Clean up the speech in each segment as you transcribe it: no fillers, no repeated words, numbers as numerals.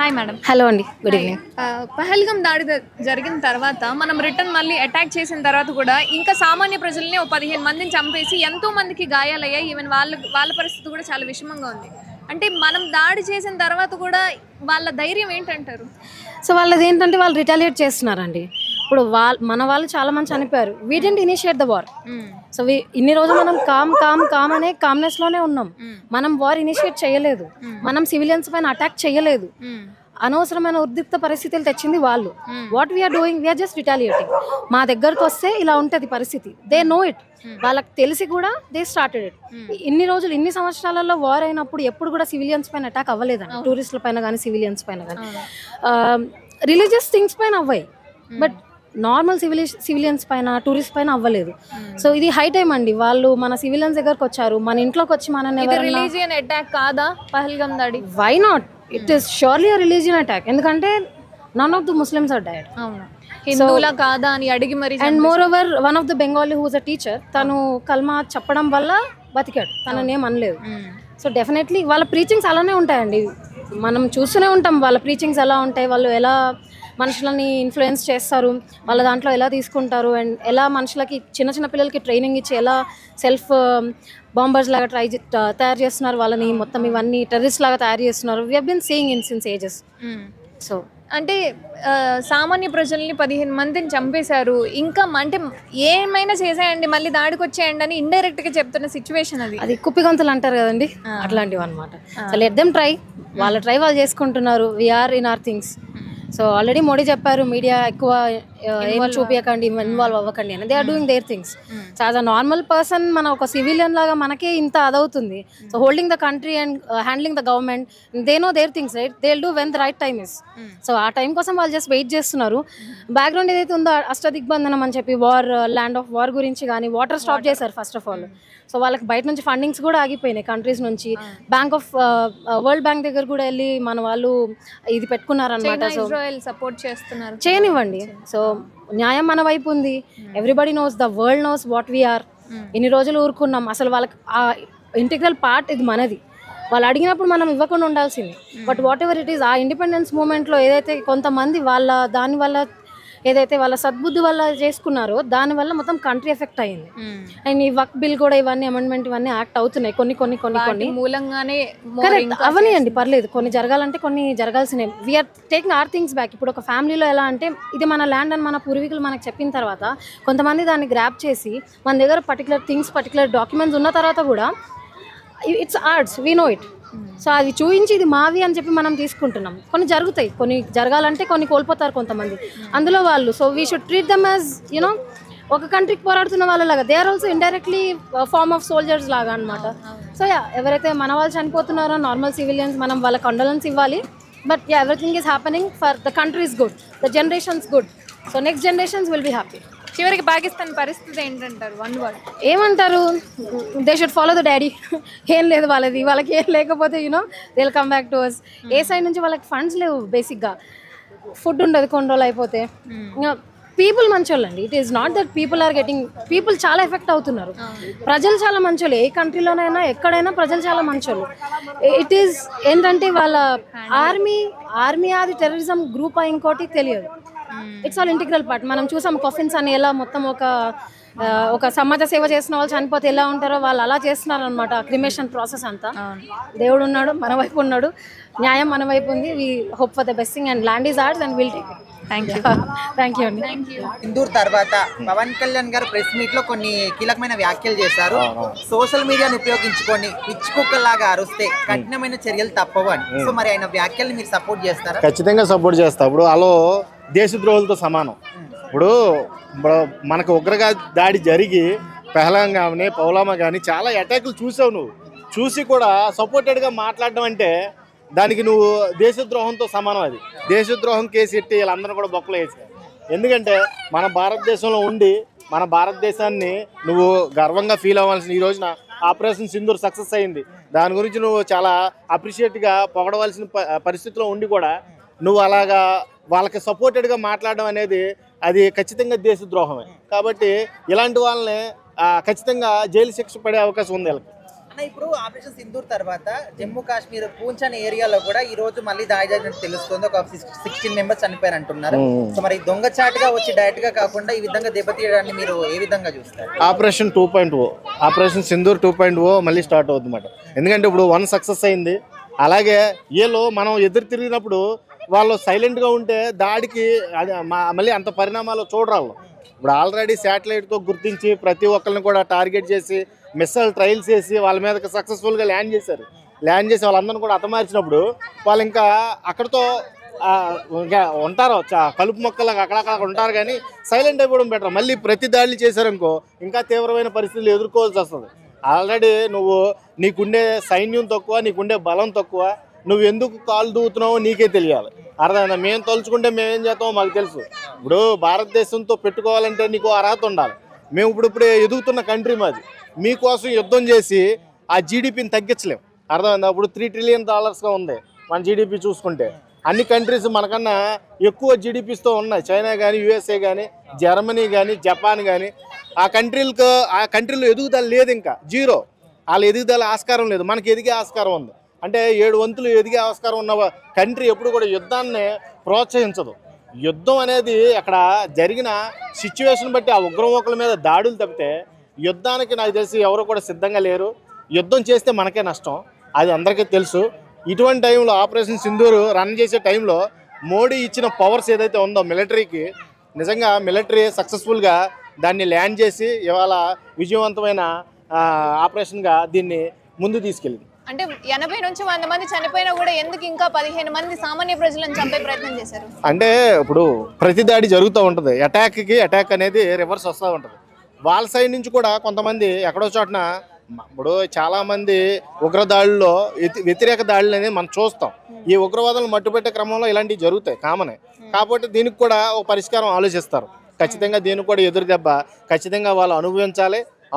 Hi madam. Hello అండి, good evening. Pahalgam దాడి జరిగిన తర్వాత మనం రిటర్న్ మళ్ళీ అటాక్ చేసిన తర్వాత కూడా ఇంకా సామాన్య ప్రజల్ని 15 మందిని చంపేసి ఎంతో మందికి గాయాలయ్యాయి. ఈవెన్ వాళ్ళ పరిస్థితి కూడా చాలా విషమంగా ఉంది. అంటే మనం దాడి చేసిన తర్వాత కూడా వాళ్ళ ధైర్యం ఏంటంటారు? సో వాళ్ళది ఏంటంటే వాళ్ళు రిటాలియేట్ చేస్తున్నారండి. ఇప్పుడు మన వాళ్ళు చాలా మంది చనిపోయారు. We didn't initiate the war. So ఇన్ని రోజులు మనం కామ్ అనే కామ్నెస్లోనే ఉన్నాం. మనం వార్ ఇనిషియేట్ చేయలేదు, మనం సివిలియన్స్ పైన అటాక్ చేయలేదు. అనవసరమైన ఉద్రిక్త పరిస్థితులు తెచ్చింది వాళ్ళు. What we're doing, we're just retaliating. మా దగ్గరకు వస్తే ఇలా ఉంటుంది పరిస్థితి. They know it. వాళ్ళకి తెలిసి కూడా దే స్టార్టెడ్ ఇట్. ఇన్ని సంవత్సరాలలో వార్ అయినప్పుడు ఎప్పుడు కూడా సివిలియన్స్ పైన అటాక్ అవ్వలేదండి. టూరిస్టుల పైన కానీ సివిలియన్స్ పైన కానీ రిలీజియస్ థింగ్స్ పైన అవ్వాయి, బట్ నార్మల్ సివిలియన్స్ పైన టూరిస్ట్ పైన అవ్వలేదు. సో ఇది హై టైం అండి. వాళ్ళు మన సివిలియన్స్ దగ్గరకు వచ్చారు, మన ఇంట్లోకి వచ్చి మనల్ని రిలీజియన్ అటాక్ కాదా పహల్గం దాడి? Why not? It is surely a religion attack. ఎందుకంటే none of the Muslims are died. అవును, హిందువులా కాదా అని అడిగి మరి. And moreover one of the Bengali who is a teacher, తను కల్మా చెప్పడం వల్ల బతికాడు, తనని ఏం అనలేదు. సో డెఫినెట్లీ వాళ్ళ ప్రీచింగ్స్ అలానే ఉంటాయండి. మనం చూస్తూనే ఉంటాం వాళ్ళ ప్రీచింగ్స్ ఎలా ఉంటాయి, వాళ్ళు ఎలా మనుషులని ఇన్ఫ్లుయెన్స్ చేస్తారు, వాళ్ళ దాంట్లో ఎలా తీసుకుంటారు, అండ్ ఎలా మనుషులకి చిన్న పిల్లలకి ట్రైనింగ్ ఇచ్చి ఎలా సెల్ఫ్ బాంబర్స్ లాగా తయారు చేస్తున్నారు, వాళ్ళని మొత్తం ఇవన్నీ టెర్రరిస్ట్ లాగా తయారు చేస్తున్నారు. We have been seeing in since ages. So అంటే సామాన్య ప్రజల్ని 15 మందిని చంపేశారు. ఇంకా అంటే ఏమైనా చేసేయండి, మళ్ళీ దాడికి వచ్చేయండి అని ఇండైరెక్ట్ గా చెప్తున్న సిచ్యువేషన్ అది కుప్పిగంతులు అంటారు కదండి, అట్లాంటివి అనమాట. So let them try. వాళ్ళ ట్రై వాళ్ళు చేసుకుంటున్నారు. We're in our things. So already Modi చెప్పారు, మీడియా ఎక్కువ ఏం చూపించకండి, ఇన్వాల్వ్ అవ్వకండి అని. They are doing their things. So as a normal person, మన ఒక సివిలియన్ లాగా మనకే ఇంత అదవుతుంది. So holding the country and handling the government, they know their things, right? They will do when the right time is. So ఆ time కోసం వాళ్ళు just wait చేస్తున్నారు. బ్యాక్గ్రౌండ్ ఏదైతే ఉందో అష్టదిగ్బంధనం అని చెప్పి వార్, ల్యాండ్ ఆఫ్ వార్ గురించి కానీ వాటర్ స్టాప్ చేశారు ఫస్ట్ ఆఫ్ ఆల్. సో వాళ్ళకి బయట నుంచి ఫండింగ్స్ కూడా ఆగిపోయినాయి కంట్రీస్ నుంచి. వరల్డ్ బ్యాంక్ దగ్గర కూడా వెళ్ళి మన వాళ్ళు ఇది పెట్టుకున్నారనమాట. సో సపోర్ట్ చేస్తున్నారు, చేయనివ్వండి. సో న్యాయం మన వైపు ఉంది. Everybody knows, the world knows what we are. ఇన్ని రోజులు ఊరుకున్నాం. అసలు వాళ్ళకి ఆ ఇంటిగ్రల్ పార్ట్ ఇది మనది. వాళ్ళు అడిగినప్పుడు మనం ఇవ్వకుండా ఉండాల్సింది. But what ever it is, ఆ ఇండిపెండెన్స్ మూమెంట్లో ఏదైతే కొంతమంది దానివల్ల ఏదైతే వాళ్ళ సద్బుద్ధి వల్ల చేసుకున్నారో దానివల్ల మొత్తం కంట్రీ ఎఫెక్ట్ అయ్యింది. అండ్ ఈ వక్ బిల్ కూడా ఇవన్నీ అమెండ్మెంట్ ఇవన్నీ యాక్ట్ అవుతున్నాయి కొన్ని మూలంగానే. కరెక్ట్, అవనియండి, పర్లేదు. కొన్ని జరగాలంటే కొన్ని జరగాల్సినవి. We're taking our things back. ఇప్పుడు ఒక ఫ్యామిలీలో ఎలా అంటే ఇది మన ల్యాండ్ అని మన పూర్వీకులు మనకు చెప్పిన తర్వాత కొంతమంది దాన్ని గ్రాప్ చేసి మన దగ్గర పర్టికులర్ డాక్యుమెంట్స్ ఉన్న తర్వాత కూడా it's arts, we know it. So అది చూపించి ఇది మావి అని చెప్పి మనం తీసుకుంటున్నాం. కొన్ని జరుగుతాయి, కొన్ని జరగాలంటే కొన్ని కోల్పోతారు కొంతమంది అందులో వాళ్ళు. So we should treat them as you know ఒక కంట్రీకి పోరాడుతున్న వాళ్ళలాగా. They are also indirectly form of soldiers లాగా అనమాట. సో ఎవరైతే మన వాళ్ళు చనిపోతున్నారో నార్మల్ సివిలియన్స్, మనం వాళ్ళ కండోలెన్స్ ఇవ్వాలి. But everything is happening for the country is good, the generations good. So next generations will be happy. చివరికి పాకిస్తాన్ పరిస్థితి ఏంటంటారు? వన్ వర్డ్ ఏమంటారు? They should follow the daddy. ఏం లేదు వాళ్ళకి ఏం లేకపోతే you know they will come back to us. ఏ సైడ్ నుంచి వాళ్ళకి ఫండ్స్ లేవు, బేసిక్గా ఫుడ్ ఉండదు కొన్ని రోజులు అయిపోతే. పీపుల్ మంచోళ్ళండి. It is not that people చాలా ఎఫెక్ట్ అవుతున్నారు. ప్రజలు చాలా మంచోళ్ళు. ఏ కంట్రీలోనైనా ఎక్కడైనా ప్రజలు చాలా మంచోళ్ళు. ఇట్ ఈస్ ఏంటంటే వాళ్ళ ఆర్మీ అది టెర్రరిజం గ్రూప్ ఇంకోటి తెలియదు. It's all integral part. మనం చూసాం కాఫిన్స్ అని ఎలా మొత్తం ఒక సమాజ సేవ చేసిన వాళ్ళు చనిపోతే ఎలా ఉంటారో వాళ్ళు అలా చేస్తున్నారు అనమాట. క్రిమేషన్ ప్రాసెస్ అంతా. దేవుడు ఉన్నాడు, మన వైపు ఉన్నాడు, న్యాయం మన వైపు ఉంది. We hope for the best thing and land is arts and will take it. Thank you అండి. హిందూర్ తర్వాత పవన్ కళ్యాణ్ గారు ప్రెస్ మీట్ లో కొన్ని కీలకమైన వ్యాఖ్యలు చేశారు. సోషల్ మీడియాను ఉపయోగించుకొని పిచ్చి కుక్కల్లాగా అరుస్తే కఠినమైన చర్యలు తప్పవు అని. సో మరి ఆయన వ్యాఖ్యల్ని మీరు సపోర్ట్ చేస్తారా? ఖచ్చితంగా సపోర్ట్ చేస్తా. ఇప్పుడు అలో దేశద్రోహులతో సమానం. ఇప్పుడు మనకు ఉగ్రగా దాడి జరిగి పెహలాం కానీ పౌలామా కానీ చాలా అటాకులు చూసావు. నువ్వు చూసి కూడా సపోర్టెడ్గా మాట్లాడడం అంటే దానికి నువ్వు దేశద్రోహంతో సమానం. అది దేశద్రోహం కేసు ఎట్టి వీళ్ళందరూ కూడా బొక్కలు వేసారు. ఎందుకంటే మన భారతదేశంలో ఉండి మన భారతదేశాన్ని నువ్వు గర్వంగా ఫీల్ అవ్వాల్సిన ఈ రోజున ఆపరేషన్ సింధూర్ సక్సెస్ అయింది. దాని గురించి నువ్వు చాలా అప్రిషియేట్గా పొగడవలసిన పరిస్థితిలో ఉండి కూడా నువ్వు అలాగా వాళ్ళకి సపోర్టెడ్గా మాట్లాడడం అనేది అది ఖచ్చితంగా దేశద్రోహమే. కాబట్టి ఇలాంటి వాళ్ళని ఖచ్చితంగా జైలు శిక్ష పడే అవకాశం ఉంది వాళ్ళకి. అన్న ఇప్పుడు ఆపరేషన్ సింధూర్ తర్వాత జమ్మూ కాశ్మీర్ పూంచ్ అనే ఏరియాలో కూడా ఈ రోజు మళ్ళీ దాడి జరిగినట్టు తెలుస్తుంది. ఒక 16 మెంబర్స్ చనిపోయారు అంటున్నారు. సో మరి దొంగచాటుగా వచ్చి డైరెక్ట్ గా కాకుండా ఈ విధంగా దెబ్బతీయడాన్ని మీరు ఏ విధంగా చూస్తారు? ఆపరేషన్ 2.0 ఆపరేషన్ సింధూర్ 2.0 మళ్ళీ స్టార్ట్ అవుతుంది అన్నమాట. ఎందుకంటే ఇప్పుడు 1 సక్సెస్ అయింది. అలాగే వీళ్ళు మనం ఎదురు తిరిగినప్పుడు వాళ్ళు సైలెంట్గా ఉంటే దాడికి మళ్ళీ అంత పరిణామాలు చూడరాళ్ళు. ఇప్పుడు ఆల్రెడీ శాటిలైట్తో గుర్తించి ప్రతి ఒక్కరిని కూడా టార్గెట్ చేసి మిస్సైల్ ట్రయల్స్ చేసి వాళ్ళ మీద సక్సెస్ఫుల్గా ల్యాండ్ చేశారు. ల్యాండ్ చేసి వాళ్ళందరినీ కూడా హతమార్చినప్పుడు వాళ్ళు ఇంకా అక్కడితో ఇంకా ఉంటారు, కలుపు మొక్కలకు అక్కడక్కడ ఉంటారు. కానీ సైలెంట్ అయిపోవడం బెటర్. మళ్ళీ ప్రతి దాడులు చేశారనుకో ఇంకా తీవ్రమైన పరిస్థితులు ఎదుర్కోవాల్సి వస్తుంది. ఆల్రెడీ నువ్వు నీకుండే సైన్యం తక్కువ, నీకుండే బలం తక్కువ, నువ్వు ఎందుకు కాలు దూవుతున్నావో నీకే తెలియాలి. అర్థమైందా? మేము తలుచుకుంటే మేమేం చేస్తామో మాకు తెలుసు. ఇప్పుడు భారతదేశంతో పెట్టుకోవాలంటే నీకు అర్హత ఉండాలి. మేము ఇప్పుడే ఎదుగుతున్న కంట్రీ మాది. మీకోసం యుద్ధం చేసి ఆ జీడిపిని తగ్గించలేం. అర్థమైందా? ఇప్పుడు $3 ట్రిలియన్ ఉంది మన జీడిపి చూసుకుంటే. అన్ని కంట్రీస్ మనకన్నా ఎక్కువ జీడిపిస్తో ఉన్నాయి. చైనా కానీ, USA కానీ, జర్మనీ కానీ, జపాన్ కానీ. ఆ కంట్రీలో ఎదుగుదల లేదు, ఇంకా జీరో. వాళ్ళ ఎదుగుదల ఆస్కారం లేదు, మనకి ఎదిగే ఆస్కారం ఉంది. అంటే 7 వంతులు ఎదిగే ఆస్కారం ఉన్న కంట్రీ ఎప్పుడు కూడా యుద్ధాన్ని ప్రోత్సహించదు. యుద్ధం అనేది అక్కడ జరిగిన సిచ్యువేషన్ బట్టి ఆ ఉగ్రమోకల మీద దాడులు తప్పితే యుద్ధానికి నాకు తెలిసి ఎవరు కూడా సిద్ధంగా లేరు. యుద్ధం చేస్తే మనకే నష్టం, అది అందరికీ తెలుసు. ఇటువంటి టైంలో ఆపరేషన్ సింధూర్ రన్ చేసే టైంలో మోడీ ఇచ్చిన పవర్స్ ఏదైతే ఉందో మిలిటరీకి, నిజంగా మిలిటరీ సక్సెస్ఫుల్గా దాన్ని ల్యాండ్ చేసి ఇవాళ విజయవంతమైన ఆపరేషన్గా దీన్ని ముందు తీసుకెళ్ళింది. అంటే 80 నుంచి 100 మంది చనిపోయినా కూడా ఎందుకు ఇంకా 15 మంది సామాన్య ప్రజలను చంపే ప్రయత్నం చేశారు? అంటే ఇప్పుడు ప్రతి దాడి జరుగుతూ ఉంటుంది. అటాక్ అనేది రివర్స్ వస్తూ ఉంటుంది. వాళ్ళ సైడ్ నుంచి కూడా కొంతమంది ఎక్కడో చోటన, ఇప్పుడు చాలామంది ఉగ్రదాడుల్లో వ్యతిరేక దాడులు అనేది మనం చూస్తాం. ఈ ఉగ్రవాదులను మట్టుపెట్టే క్రమంలో ఇలాంటివి జరుగుతాయి, కామనే. కాబట్టి దీనికి కూడా ఒక పరిష్కారం ఆలోచిస్తారు. ఖచ్చితంగా దీనికి కూడా ఎదురు దెబ్బ ఖచ్చితంగా వాళ్ళు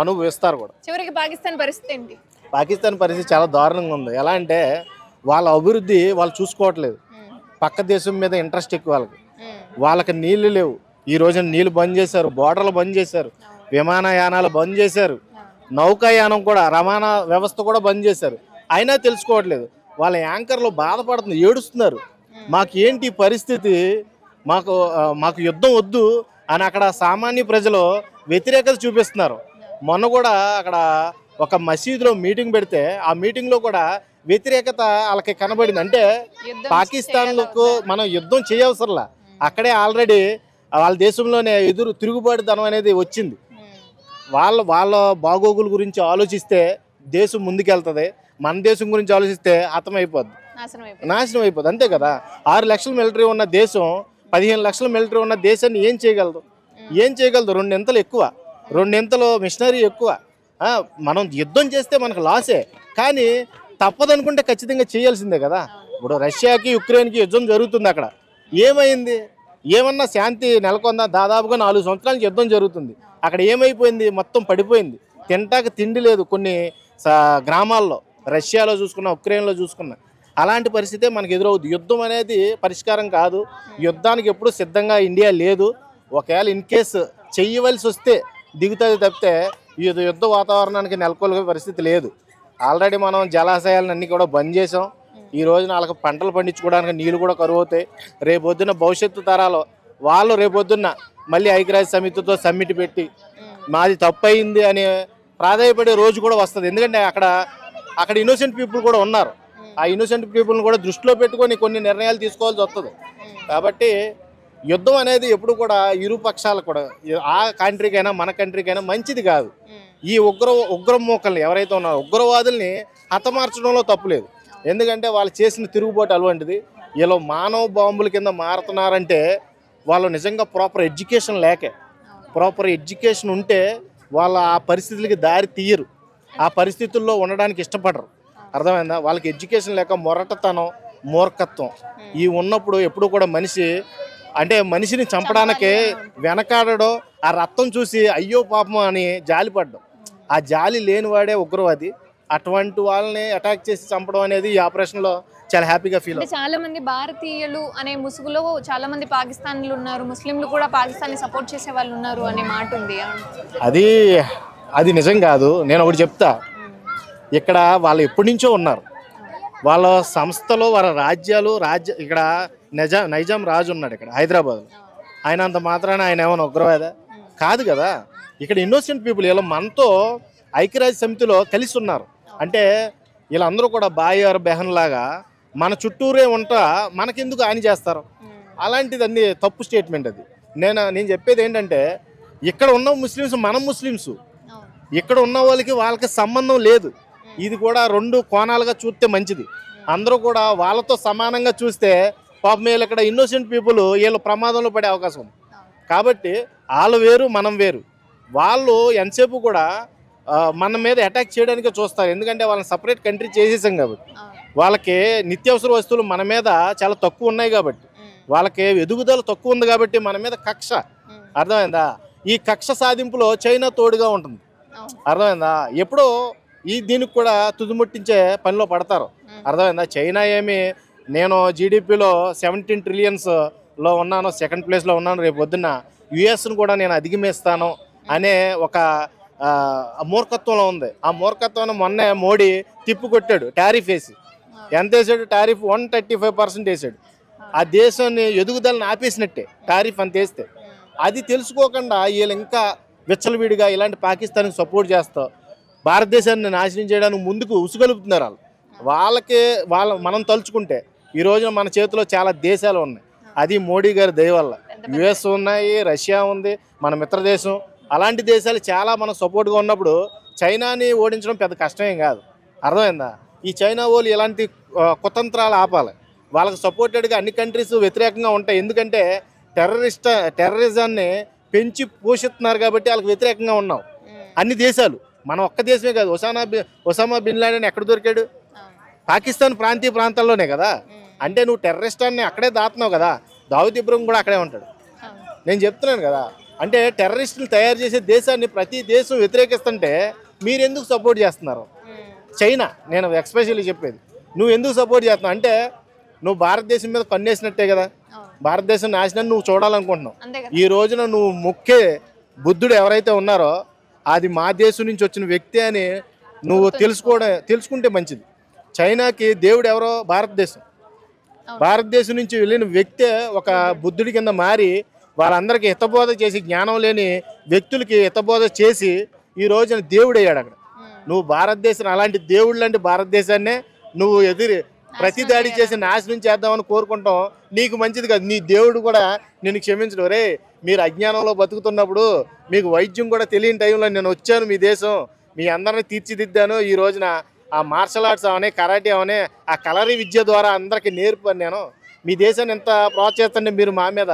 అనుభవిస్తారు కూడా. చివరికి పాకిస్తాన్ పరిస్థితి ఏంటి? పాకిస్తాన్ పరిస్థితి చాలా దారుణంగా ఉంది. ఎలా అంటే వాళ్ళ అభివృద్ధి వాళ్ళు చూసుకోవట్లేదు. పక్క దేశం మీద ఇంట్రెస్ట్ ఎక్కువ వాళ్ళకి నీళ్లు లేవు. ఈ రోజున నీళ్లు బంద్ చేశారు, బోర్డర్లు బంద్ చేశారు, విమానయానాలు బంద్ చేశారు, నౌకాయానం కూడా, రవాణా వ్యవస్థ కూడా బంద్ చేశారు. అయినా తెలుసుకోవట్లేదు. వాళ్ళ యాంకర్లు బాధపడుతుంది, ఏడుస్తున్నారు. మాకు ఏంటి పరిస్థితి, మాకు యుద్ధం వద్దు అని అక్కడ సామాన్య ప్రజలు వ్యతిరేకత చూపిస్తున్నారు. మొన్న కూడా అక్కడ ఒక మసీదులో మీటింగ్ పెడితే ఆ మీటింగ్లో కూడా వ్యతిరేకత వాళ్ళకి కనబడింది. అంటే పాకిస్తాన్లకు మనం యుద్ధం చేయవసరంలా, అక్కడే ఆల్రెడీ వాళ్ళ దేశంలోనే తిరుగుబాటుతనం అనేది వచ్చింది. వాళ్ళ బాగోగుల గురించి ఆలోచిస్తే దేశం ముందుకెళ్తుంది, మన దేశం గురించి ఆలోచిస్తే హతమైపోద్ది, నాశనం అయిపోద్ది. అంతే కదా. 6 లక్షల మిలిటరీ ఉన్న దేశం 15 లక్షల మిలిటరీ ఉన్న దేశాన్ని ఏం చేయగలదు? 2 ఇంతలు ఎక్కువ, 2 ఇంతలు మిషనరీ ఎక్కువ. మనం యుద్ధం చేస్తే మనకు లాసే, కానీ తప్పదనుకుంటే ఖచ్చితంగా చేయాల్సిందే కదా. ఇప్పుడు రష్యాకి యుక్రెయిన్కి యుద్ధం జరుగుతుంది. అక్కడ ఏమైంది? ఏమన్నా శాంతి నెలకొందా? దాదాపుగా 4 సంవత్సరాల నుంచి యుద్ధం జరుగుతుంది. అక్కడ ఏమైపోయింది? మొత్తం పడిపోయింది. తింటాక తిండి లేదు కొన్ని గ్రామాల్లో, రష్యాలో చూసుకున్నా, ఉక్రెయిన్లో చూసుకున్నా. అలాంటి పరిస్థితే మనకు ఎదురవుతుంది. యుద్ధం అనేది పరిష్కారం కాదు. యుద్ధానికి ఎప్పుడు సిద్ధంగా ఇండియా లేదు. ఒకవేళ ఇన్ కేసు చెయ్యవలసి వస్తే దిగుతుంది తప్పితే ఈ యుద్ధ వాతావరణానికి నెలకొల్పే పరిస్థితి లేదు. ఆల్రెడీ మనం జలాశయాలను అన్నీ కూడా బంద్ చేసాం. ఈ రోజున వాళ్ళకి పంటలు పండించుకోవడానికి నీళ్ళు కూడా కరువు అవుతాయి. రేపొద్దున భవిష్యత్తు తరాలు వాళ్ళు రేపొద్దున్న మళ్ళీ ఐక్యరాజ్య సమితితో సమ్మిట్ పెట్టి మాది తప్పయింది అని ప్రాధాయపడే రోజు కూడా వస్తుంది. ఎందుకంటే అక్కడ ఇన్నోసెంట్ పీపుల్ కూడా ఉన్నారు. ఆ ఇన్నోసెంట్ పీపుల్ని కూడా దృష్టిలో పెట్టుకొని కొన్ని నిర్ణయాలు తీసుకోవాల్సి వస్తుంది. కాబట్టి యుద్ధం అనేది ఎప్పుడు కూడా ఇరు పక్షాలు కూడా, ఆ కంట్రీకైనా మన కంట్రీకైనా మంచిది కాదు. ఈ ఉగ్రమూకల్ని ఎవరైతే ఉన్నారో ఉగ్రవాదుల్ని హతమార్చడంలో తప్పులేదు. ఎందుకంటే వాళ్ళు చేసిన తిరుగుబాటు అటువంటిది. వీళ్ళు మానవ బాంబుల కింద మారుతున్నారంటే వాళ్ళు నిజంగా ప్రాపర్ ఎడ్యుకేషన్ లేకే. ప్రాపర్ ఎడ్యుకేషన్ ఉంటే వాళ్ళు ఆ పరిస్థితులకి దారి తీయరు, ఆ పరిస్థితుల్లో ఉండడానికి ఇష్టపడరు. అర్థమైందా? వాళ్ళకి ఎడ్యుకేషన్ లేక మొరటతనం, మూర్ఖత్వం ఇవి ఉన్నప్పుడు ఎప్పుడు కూడా మనిషిని చంపడానికే వెనకాడడం, ఆ రక్తం చూసి అయ్యో పాపం అని జాలిపడ్డం. ఆ జాలి లేనివాడే ఉగ్రవాది. అటువంటి వాళ్ళని అటాక్ చేసి చంపడం అనేది ఈ ఆపరేషన్లో చాలా హ్యాపీగా ఫీల్ అవుతుంది. చాలా మంది భారతీయులు అనే ముసుగులో చాలా మంది పాకిస్తాన్లు ఉన్నారు, ముస్లింలు కూడా పాకిస్తాన్ని సపోర్ట్ చేసే వాళ్ళు ఉన్నారు అనే మాట ఉంది. అది నిజం కాదు. నేను ఒకటి చెప్తా, ఇక్కడ వాళ్ళు ఎప్పటి నుంచో ఉన్నారు. వాళ్ళ సంస్థలో వాళ్ళ రాజ్యాలు ఇక్కడ నైజాం రాజు ఉన్నాడు ఇక్కడ హైదరాబాద్లో. ఆయన అంత మాత్రాన ఆయన ఏమైనా ఉగ్రవాద కాదు కదా. ఇక్కడ ఇన్నోసెంట్ పీపుల్ వీళ్ళు మనతో ఐక్యరాజ్య సమితిలో కలిసి ఉన్నారు. అంటే వీళ్ళందరూ కూడా బాయ్ ఆర్ బెహన్ లాగా మన చుట్టూరే ఉంటా మనకెందుకు హాని చేస్తారు? అలాంటిది అన్ని తప్పు స్టేట్మెంట్ అది. నేను చెప్పేది ఏంటంటే ఇక్కడ ఉన్న ముస్లిమ్స్ మనం ముస్లిమ్స్, ఇక్కడ ఉన్న వాళ్ళకి సంబంధం లేదు. ఇది కూడా రెండు కోణాలుగా చూస్తే మంచిది. అందరూ కూడా వాళ్ళతో సమానంగా చూస్తే పాపం వీళ్ళు ఇక్కడ ఇన్నోసెంట్ పీపుల్ వీళ్ళు ప్రమాదంలో పడే అవకాశం ఉంది. కాబట్టి వాళ్ళు వేరు మనం వేరు. వాళ్ళు ఎంతసేపు కూడా మన మీద అటాక్ చేయడానికే చూస్తారు. ఎందుకంటే వాళ్ళని సపరేట్ కంట్రీ చేసేసాం కాబట్టి. వాళ్ళకి నిత్యావసర వస్తువులు మన మీద చాలా తక్కువ ఉన్నాయి కాబట్టి, వాళ్ళకి ఎదుగుదల తక్కువ ఉంది కాబట్టి మన మీద కక్ష. అర్థమైందా? ఈ కక్ష సాధింపులో చైనా తోడుగా ఉంటుంది. అర్థమైందా? ఎప్పుడో దీనికి కూడా తుదిముట్టించే పనిలో పడతారు. అర్థమైందా? చైనా నేను జీడిపిలో 17 ట్రిలియన్స్లో ఉన్నాను, సెకండ్ ప్లేస్లో ఉన్నాను, రేపు పొద్దున్న యుఎస్ను కూడా నేను అధిగమిస్తాను అనే ఒక మూర్ఖత్వంలో ఉంది. ఆ మూర్ఖత్వాన్ని మొన్నే మోడీ తిప్పుకొట్టాడు టారిఫ్ వేసి. ఎంత వేసాడు? టారిఫ్ 135% వేసాడు. ఆ దేశాన్ని ఎదుగుదలని ఆపేసినట్టే టారిఫ్ అంత వేస్తే. అది తెలుసుకోకుండా వీళ్ళు ఇంకా విచ్చలవిడిగా ఇలాంటి పాకిస్తాన్కి సపోర్ట్ చేస్తూ భారతదేశాన్ని నాశనం చేయడానికి ముందుకు ఉసుగలుపుతున్నారు. మనం తలుచుకుంటే ఈ రోజున మన చేతిలో చాలా దేశాలు ఉన్నాయి. అది మోడీ గారి దయ వల్ల. యుఎస్ ఉన్నాయి, రష్యా ఉంది, మన మిత్రదేశం. అలాంటి దేశాలు చాలా మన సపోర్ట్గా ఉన్నప్పుడు చైనాని ఓడించడం పెద్ద కష్టమేం కాదు. అర్థమైందా? ఈ చైనా వాళ్ళు ఇలాంటి కుతంత్రాలు ఆపాలి. వాళ్ళకి సపోర్టెడ్గా అన్ని కంట్రీస్ వ్యతిరేకంగా ఉంటాయి. ఎందుకంటే టెర్రరిజాన్ని పెంచి పోషిస్తున్నారు కాబట్టి వాళ్ళకి వ్యతిరేకంగా ఉన్నాం అన్ని దేశాలు. మనం ఒక్క దేశమే కాదు. ఒసామా బిన్ లాడెన్ ఎక్కడ దొరికాడు? పాకిస్తాన్ ప్రాంతాల్లోనే కదా. అంటే నువ్వు టెర్రరిస్టాన్ని అక్కడే దాతున్నావు కదా. దావుద్ ఇబ్రహీం కూడా అక్కడే ఉంటాడు. నేను చెప్తున్నాను కదా. అంటే టెర్రరిస్టులు తయారు చేసే దేశాన్ని ప్రతి దేశం వ్యతిరేకిస్తుంటే మీరు ఎందుకు సపోర్ట్ చేస్తున్నారు? చైనా నేను ఎక్స్పెషల్లీ చెప్పేది, నువ్వు ఎందుకు సపోర్ట్ చేస్తున్నావు అంటే నువ్వు భారతదేశం మీద కన్నేసినట్టే కదా. భారతదేశం నాశనాన్ని నువ్వు చూడాలనుకుంటున్నావు. ఈ రోజున నువ్వు ముఖ్య బుద్ధుడు ఎవరైతే ఉన్నారో అది మా దేశం నుంచి వచ్చిన వ్యక్తి అని నువ్వు తెలుసుకుంటే మంచిది. చైనాకి దేవుడు ఎవరో భారతదేశం. భారతదేశం నుంచి వెళ్ళిన వ్యక్తే ఒక బుద్ధుడి కింద మారి వాళ్ళందరికీ హితబోధ చేసి, జ్ఞానం లేని వ్యక్తులకి హితబోధ చేసి ఈ రోజున దేవుడు అయ్యాడు అక్కడ. నువ్వు భారతదేశం అలాంటి దేవుడు లాంటి భారతదేశాన్నే నువ్వు ప్రతి దాడి చేసి నాశనం చేద్దామని కోరుకుంటాం. నీకు మంచిది కాదు. నీ దేవుడు కూడా నేను క్షమించడు. రే, మీరు అజ్ఞానంలో బతుకుతున్నప్పుడు మీకు వైద్యం కూడా తెలియని టైంలో నేను వచ్చాను మీ దేశం, మీ అందరిని తీర్చిదిద్దాను. ఈ రోజున ఆ మార్షల్ ఆర్ట్స్ అవనే, కరాటే అవనే, ఆ కలరీ విద్య ద్వారా అందరికీ నేర్పాను నేను. మీ దేశాన్ని ఎంత ప్రోత్సహిస్తుంటే మీరు మా మీద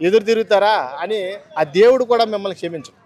ఎదురు తిరుగుతారా అని ఆ దేవుడు కూడా మిమ్మల్ని క్షమించు.